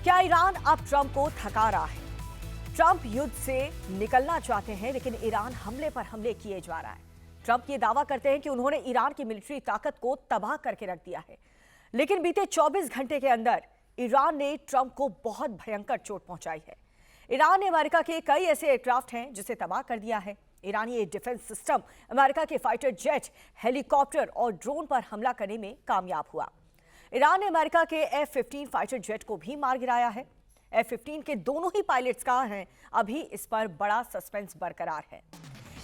क्या ईरान अब ट्रंप को थका रहा है? ट्रंप युद्ध से निकलना चाहते हैं, लेकिन ईरान हमले पर हमले किए जा रहा है। ट्रंप ये दावा करते हैं कि उन्होंने ईरान की मिलिट्री ताकत को तबाह करके रख दिया है, लेकिन बीते 24 घंटे के अंदर ईरान ने ट्रंप को बहुत भयंकर चोट पहुंचाई है। ईरान ने अमेरिका के कई ऐसे एयरक्राफ्ट हैं जिसे तबाह कर दिया है। ईरानी डिफेंस सिस्टम अमेरिका के फाइटर जेट, हेलीकॉप्टर और ड्रोन पर हमला करने में कामयाब हुआ। ईरान ने अमेरिका के F-15 फाइटर जेट को भी मार गिराया है। F-15 के दोनों ही पायलट्स कहां हैं, अभी इस पर बड़ा सस्पेंस बरकरार है।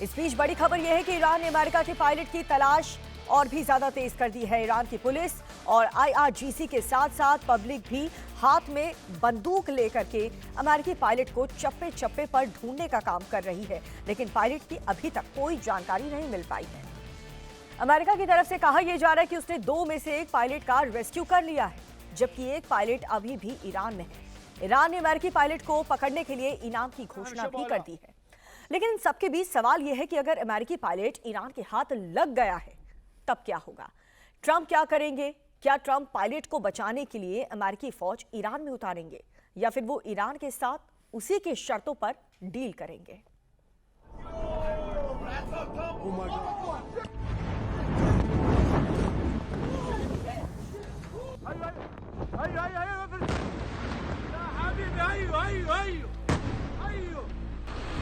इस बीच बड़ी खबर यह है कि ईरान ने अमेरिका के पायलट की तलाश और भी ज्यादा तेज कर दी है। ईरान की पुलिस और IRGC के साथ साथ पब्लिक भी हाथ में बंदूक लेकर के अमेरिकी पायलट को चप्पे चप्पे पर ढूंढने का काम कर रही है, लेकिन पायलट की अभी तक कोई जानकारी नहीं मिल पाई है। अमेरिका की तरफ से कहा यह जा रहा है कि उसने 2 में से 1 पायलट का रेस्क्यू कर लिया है, जबकि 1 पायलट अभी भी ईरान में है। ईरान ने अमेरिकी पायलट को पकड़ने के लिए इनाम की घोषणा भी कर दी है। लेकिन इन सबके बीच सवाल यह है कि अगर अमेरिकी पायलट ईरान के हाथ लग गया है तब क्या होगा? ट्रंप क्या करेंगे? क्या ट्रंप पायलट को बचाने के लिए अमेरिकी फौज ईरान में उतारेंगे, या फिर वो ईरान के साथ उसी के शर्तों पर डील करेंगे?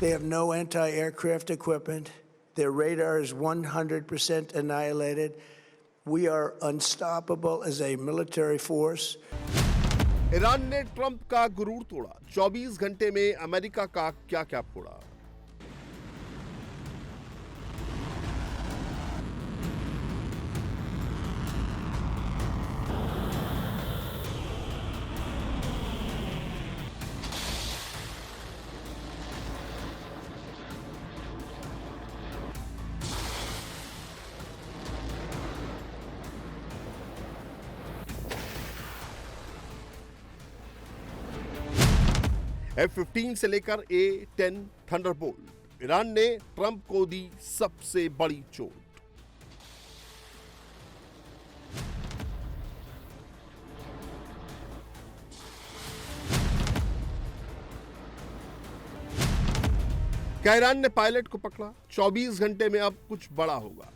They have no anti-aircraft equipment. Their radar is 100% annihilated. We are unstoppable as a military force. Iran ने ट्रंप का गुरूर तोड़ा। 24 घंटे में अमेरिका का क्या क्या फोड़ा। F-15 से लेकर A-10 थंडरबोल्ट, ईरान ने ट्रंप को दी सबसे बड़ी चोट। क्या ईरान ने पायलट को पकड़ा? 24 घंटे में अब कुछ बड़ा होगा।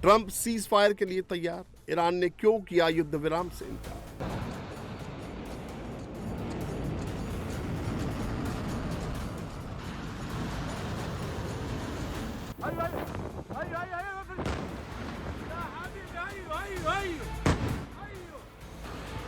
ट्रंप सीज फायर के लिए तैयार, ईरान ने क्यों किया युद्ध विराम से इनकार?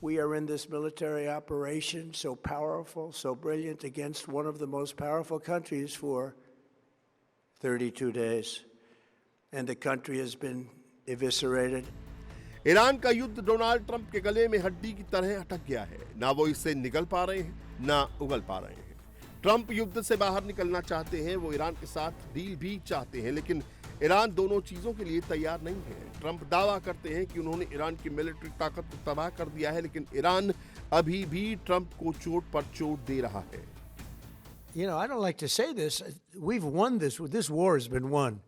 We are in this military operation so powerful, so brilliant, against one of the most powerful countries for 32 days. And the country has been eviscerated. Iran का युद्ध डोनाल्ड ट्रंप के गले में हड्डी की तरह अटक गया है। ना वो इससे निकल पा रहे हैं, ना उगल पा रहे हैं। ट्रंप युद्ध से बाहर निकलना चाहते हैं, वो ईरान के साथ डील भी चाहते हैं, लेकिन ईरान दोनों चीजों के लिए तैयार नहीं है। ट्रंप दावा करते हैं कि उन्होंने ईरान की मिलिट्री ताकत को तबाह कर दिया है, लेकिन ईरान अभी भी ट्रंप को चोट पर चोट दे रहा है। You know, I don't like to say this. We've won this. This war has been won.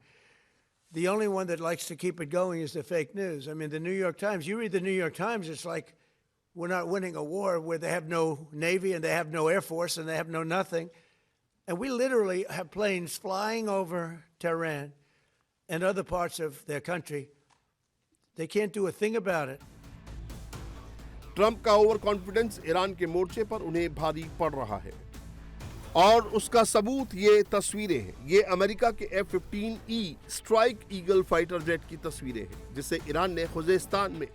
The only one that likes to keep it going is the fake news. I mean, the New York Times, you read the New York Times, it's like we're not winning a war where they have no Navy and they have no Air Force and they have no nothing. And we literally have planes flying over Tehran and other parts of their country. They can't do a thing about it. Trump का over confidence Iran के मोर्चे पर उन्हें भारी पड़ रहा है, और उसका सबूत ये तस्वीरें हैं। ये अमेरिका के F-15E strike eagle fighter jet की तस्वीरें हैं, जिसे ईरान ने खुजेस्तान में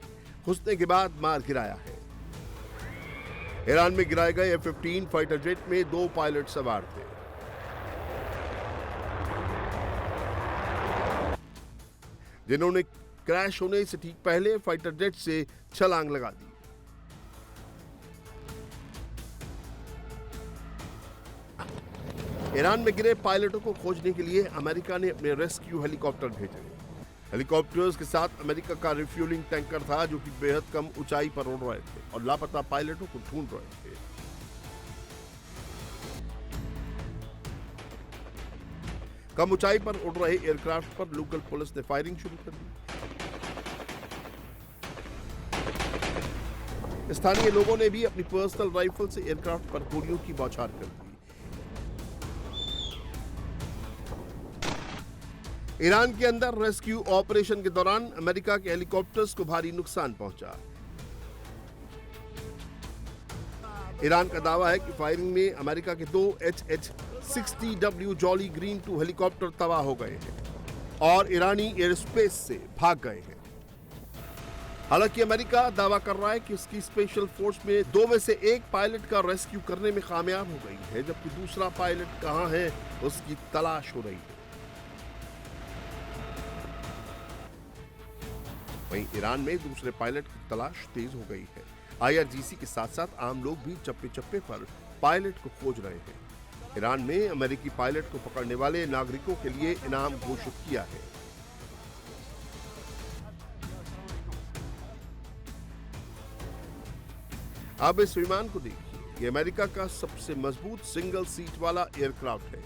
घुसने के बाद मार गिराया है। ईरान में गिराए गए F-15 फाइटर जेट में 2 पायलट सवार थे। जिन्होंने क्रैश होने से ठीक पहले फाइटर जेट से छलांग लगा दी। ईरान में गिरे पायलटों को खोजने के लिए अमेरिका ने अपने रेस्क्यू हेलीकॉप्टर भेजे। हेलीकॉप्टर्स के साथ अमेरिका का रिफ्यूलिंग टैंकर था जो कि बेहद कम ऊंचाई पर उड़ रहे थे और लापता पायलटों को ढूंढ रहे थे। कम ऊंचाई पर उड़ रहे एयरक्राफ्ट पर लोकल पुलिस ने फायरिंग शुरू कर दी। स्थानीय लोगों ने भी अपनी पर्सनल राइफल से एयरक्राफ्ट पर गोलियों की बौछार कर दी। ईरान के अंदर रेस्क्यू ऑपरेशन के दौरान अमेरिका के हेलीकॉप्टर्स को भारी नुकसान पहुंचा। ईरान का दावा है कि फायरिंग में अमेरिका के 2 HH-60W जॉली ग्रीन 2 हेलीकॉप्टर तबाह हो गए हैं और ईरानी एयर स्पेस से भाग गए हैं। हालांकि अमेरिका दावा कर रहा है कि उसकी स्पेशल फोर्स में 2 में से 1 पायलट का रेस्क्यू करने में कामयाब हो गई है, जबकि दूसरा पायलट कहां है उसकी तलाश हो रही है। वहीं ईरान में दूसरे पायलट की तलाश तेज हो गई है। IRGC के साथ साथ आम लोग भी चप्पे चप्पे पर पायलट को खोज रहे हैं। ईरान में अमेरिकी पायलट को पकड़ने वाले नागरिकों के लिए इनाम घोषित किया है। अब इस विमान को देखिए, ये अमेरिका का सबसे मजबूत सिंगल सीट वाला एयरक्राफ्ट है।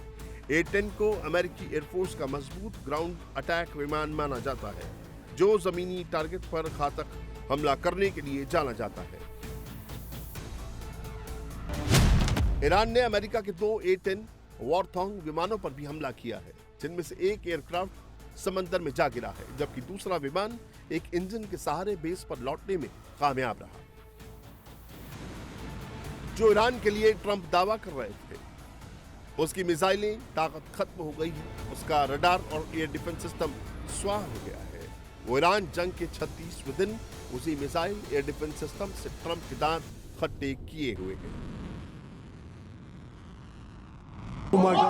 A-10 को अमेरिकी एयरफोर्स का मजबूत ग्राउंड अटैक विमान माना जाता है, जो जमीनी टारगेट पर घातक हमला करने के लिए जाना जाता है। ईरान ने अमेरिका के 2 A-10 वॉरथॉन्ग विमानों पर भी हमला किया है, जिनमें से एक एयरक्राफ्ट समंदर में जा गिरा है, जबकि दूसरा विमान एक इंजन के सहारे बेस पर लौटने में कामयाब रहा। जो ईरान के लिए ट्रंप दावा कर रहे थे, उसकी मिसाइलें ताकत खत्म हो गई है, उसका रडार और एयर डिफेंस सिस्टम स्वाह हो गया है। वो ईरान जंग के 36वें दिन उसी मिसाइल एयर डिफेंस सिस्टम से ट्रंप के दांत खट्टे किए हुए हैं। Oh my God.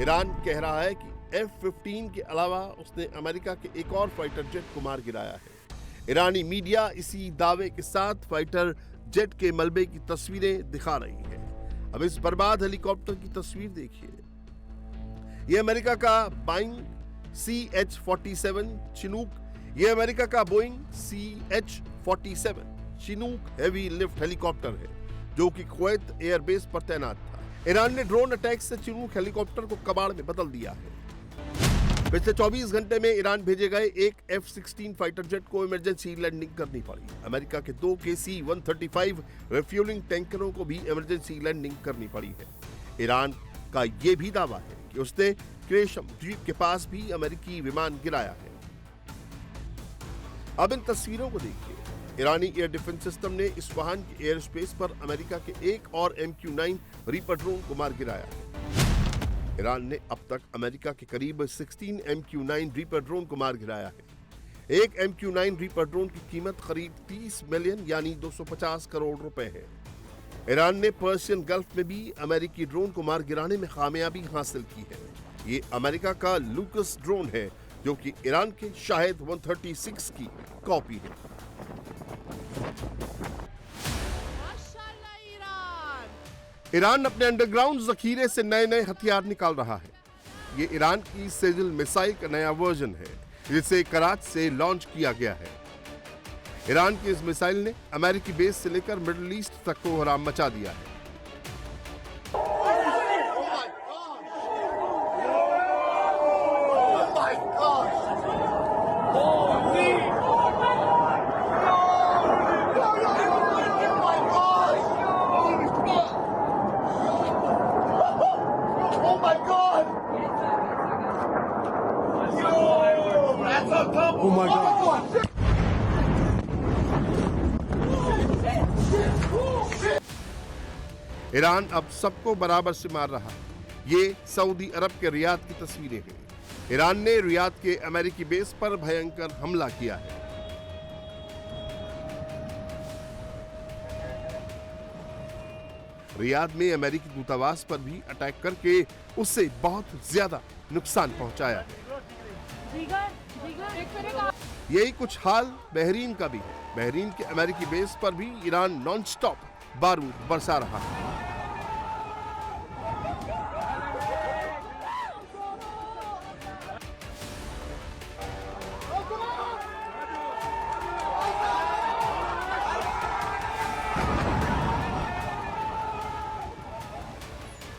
ईरान कह रहा है कि F-15 के अलावा उसने अमेरिका के एक और फाइटर जेट को मार गिराया है। ईरानी मीडिया इसी दावे के साथ फाइटर जेट के मलबे की तस्वीरें दिखा रही है। अब इस बर्बाद हेलीकॉप्टर की तस्वीर देखिए। यह अमेरिका का बोइंग CH-47 चिनूक, यह अमेरिका का Boeing CH-47 Chinook heavy lift helicopter है, जो कि कुवैत एयरबेस पर तैनात था। ईरान ने ड्रोन अटैक से चिनूक हेलीकॉप्टर को कबाड़ में बदल दिया है। पिछले 24 घंटे में ईरान भेजे गए एक F-16 फाइटर जेट को इमरजेंसी लैंडिंग करनी पड़ी। अमेरिका के 2 KC-135 रिफ्यूलिंग टैंकरों को भी इमरजेंसी लैंडिंग करनी पड़ी है। ईरान का यह भी दावा है कि उसने क्रेशम द्वीप के पास भी अमेरिकी विमान गिराया है। अब इन तस्वीरों को देखिए। ईरानी एयर डिफेंस सिस्टम ने इस्फहान के एयर स्पेस पर अमेरिका के एक और MQ-9 रीपर ड्रोन को मार गिराया है। ईरान ने अब तक अमेरिका के करीब 16 MQ-9 रीपर ड्रोन को मार गिराया है। एक MQ-9 रीपर ड्रोन की कीमत करीब 30 मिलियन यानी 250 करोड़ रुपए है। ईरान ने पर्शियन गल्फ में भी अमेरिकी ड्रोन को मार गिराने में कामयाबी हासिल की है। ये अमेरिका का लूकस ड्रोन है, जो कि ईरान के शाहिद 136 की कॉपी है। ईरान अपने अंडरग्राउंड जखीरे से नए नए हथियार निकाल रहा है। ये ईरान की सेजिल मिसाइल का नया वर्जन है, जिसे कराच से लॉन्च किया गया है। ईरान की इस मिसाइल ने अमेरिकी बेस से लेकर मिडिल ईस्ट तक को हराम मचा दिया है। Oh my God. ईरान अब सबको बराबर से मार रहा है। ये सऊदी अरब के रियाद की तस्वीरें हैं। ईरान ने रियाद के अमेरिकी बेस पर भयंकर हमला किया है। रियाद में अमेरिकी दूतावास पर भी अटैक करके उससे बहुत ज्यादा नुकसान पहुंचाया है। यही कुछ हाल बहरीन का भी है। बहरीन के अमेरिकी बेस पर भी ईरान नॉनस्टॉप बारूद बरसा रहा है।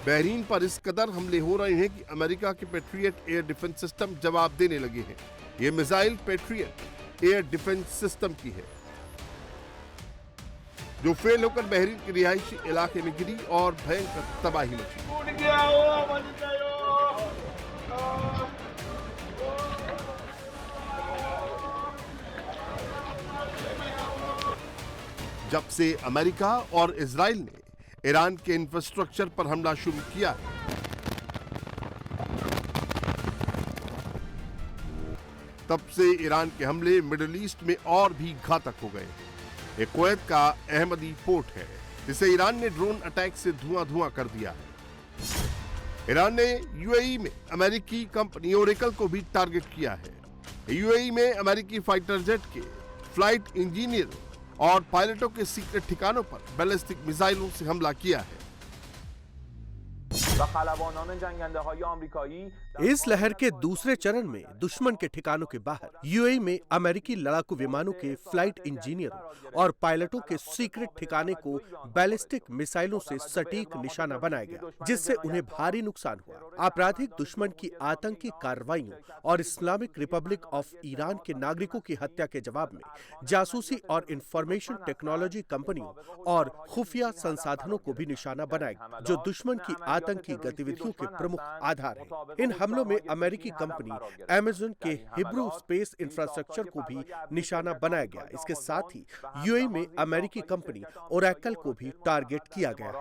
बहरीन पर इस कदर हमले हो रहे हैं कि अमेरिका के पेट्रियट एयर डिफेंस सिस्टम जवाब देने लगे हैं। ये missile patriot air defence system की है, जो फेल होकर बहरीन के रिहायशी इलाके में गिरी और भयंकर तबाही मची। जब से अमेरिका और इजराइल ने ईरान के इंफ्रास्ट्रक्चर पर हमला शुरू किया, तब से ईरान के हमले मिडिल ईस्ट में और भी घातक हो गए हैं। कुवैत का अहमदी पोर्ट है, जिसे ईरान ने ड्रोन अटैक से धुआं कर दिया है। ईरान ने यूएई में अमेरिकी कंपनी ओरेकल को भी टारगेट किया है। यूएई में अमेरिकी फाइटर जेट के फ्लाइट इंजीनियर और पायलटों के सीक्रेट ठिकानों पर बैलिस्टिक मिसाइलों से हमला किया है। इस लहर के दूसरे चरण में दुश्मन के ठिकानों के बाहर यूएई में अमेरिकी लड़ाकू विमानों के फ्लाइट इंजीनियरों और पायलटों के सीक्रेट ठिकाने को बैलिस्टिक मिसाइलों से सटीक निशाना बनाया गया, जिससे उन्हें भारी नुकसान हुआ। आपराधिक दुश्मन की आतंकी कार्रवाइयों और इस्लामिक रिपब्लिक ऑफ ईरान के नागरिकों की हत्या के जवाब में जासूसी और इंफॉर्मेशन टेक्नोलॉजी कंपनियों और खुफिया संसाधनों को भी निशाना बनाया, जो दुश्मन की आतंकी गतिविधियों के प्रमुख आधार हैं। इन हमलों में अमेरिकी कंपनी अमेज़न के हिब्रू स्पेस इंफ्रास्ट्रक्चर को भी निशाना बनाया गया। इसके साथ ही यूएई में अमेरिकी कंपनी ओरेकल को भी टारगेट किया गया है।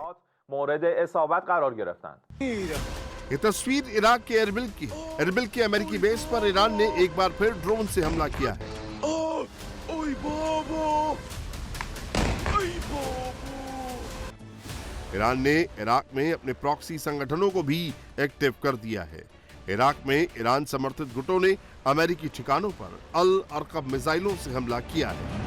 ये तस्वीर इराक के एरबिल की है। एरबिल के अमेरिकी बेस पर ईरान ने एक बार फिर ड्रोन से हमला किया है। ईरान ने इराक में अपने प्रॉक्सी संगठनों को भी एक्टिव कर दिया है। इराक में ईरान समर्थित गुटों ने अमेरिकी ठिकानों पर अल अरकब मिसाइलों से हमला किया है।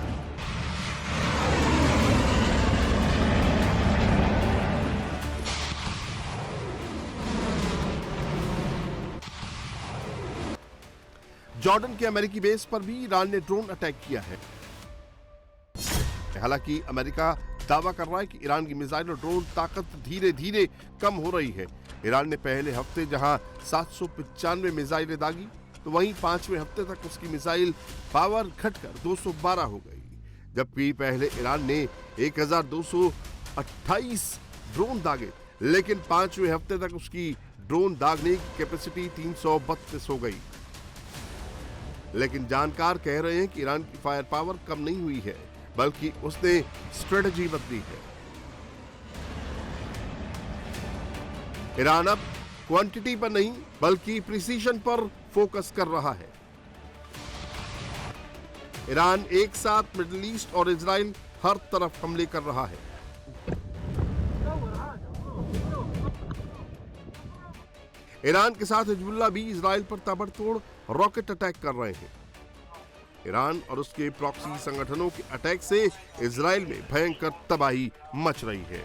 जॉर्डन के अमेरिकी बेस पर भी ईरान ने ड्रोन अटैक किया है। हालांकि अमेरिका दावा कर रहा है कि ईरान की मिसाइल और ड्रोन ताकत धीरे धीरे कम हो रही है। ईरान ने पहले हफ्ते जहां 795 मिसाइलें दागी, तो वहीं 5वें हफ्ते तक उसकी मिसाइल पावर घटकर 212 हो गई, जबकि पहले ईरान ने 1228 ड्रोन दागे, लेकिन 5वें हफ्ते तक उसकी ड्रोन दागने की कैपेसिटी 332 हो गई। लेकिन जानकार कह रहे हैं कि ईरान की फायर पावर कम नहीं हुई है, बल्कि उसने स्ट्रेटजी बदली है। ईरान अब क्वांटिटी पर नहीं बल्कि प्रिसीजन पर फोकस कर रहा है। ईरान एक साथ मिडिल ईस्ट और इजराइल हर तरफ हमले कर रहा है। ईरान के साथ हिजबुल्लाह भी इजराइल पर ताबड़तोड़ रॉकेट अटैक कर रहे हैं। ईरान और उसके प्रॉक्सी संगठनों के अटैक से इजराइल में भयंकर तबाही मच रही है।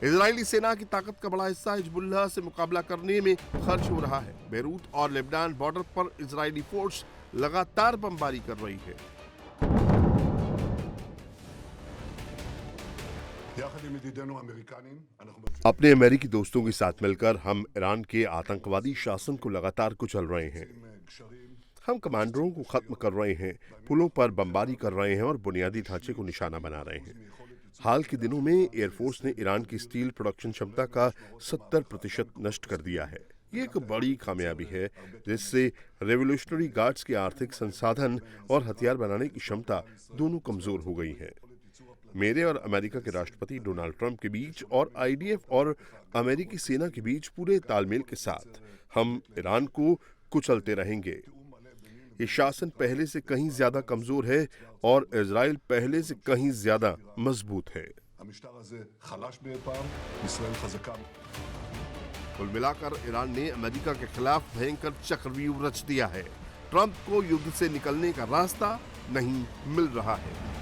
इजरायली सेना की ताकत का बड़ा हिस्सा हिजबुल्लाह से मुकाबला करने में खर्च हो रहा है। बेरूत और लेबनान बॉर्डर पर इजरायली फोर्स लगातार बमबारी कर रही है। अपने अमेरिकी दोस्तों के साथ मिलकर हम ईरान के आतंकवादी शासन को लगातार कुचल रहे हैं। हम कमांडरों को खत्म कर रहे हैं, पुलों पर बमबारी कर रहे हैं और बुनियादी ढांचे को निशाना बना रहे हैं। हाल के दिनों में एयरफोर्स ने ईरान की स्टील प्रोडक्शन क्षमता का 70% नष्ट कर दिया है। ये एक बड़ी कामयाबी है, जिससे रेवोल्यूशनरी गार्ड्स के आर्थिक संसाधन और हथियार बनाने की क्षमता दोनों कमजोर हो गई है। मेरे और अमेरिका के राष्ट्रपति डोनाल्ड ट्रंप के बीच और आईडीएफ और अमेरिकी सेना के बीच पूरे तालमेल के साथ हम ईरान को कुचलते रहेंगे। ये शासन पहले से कहीं ज्यादा कमजोर है और इजराइल पहले से कहीं ज्यादा मजबूत है। कुल मिलाकर ईरान ने अमेरिका के खिलाफ भयंकर चक्रव्यूह रच दिया है। ट्रंप को युद्ध से निकलने का रास्ता नहीं मिल रहा है।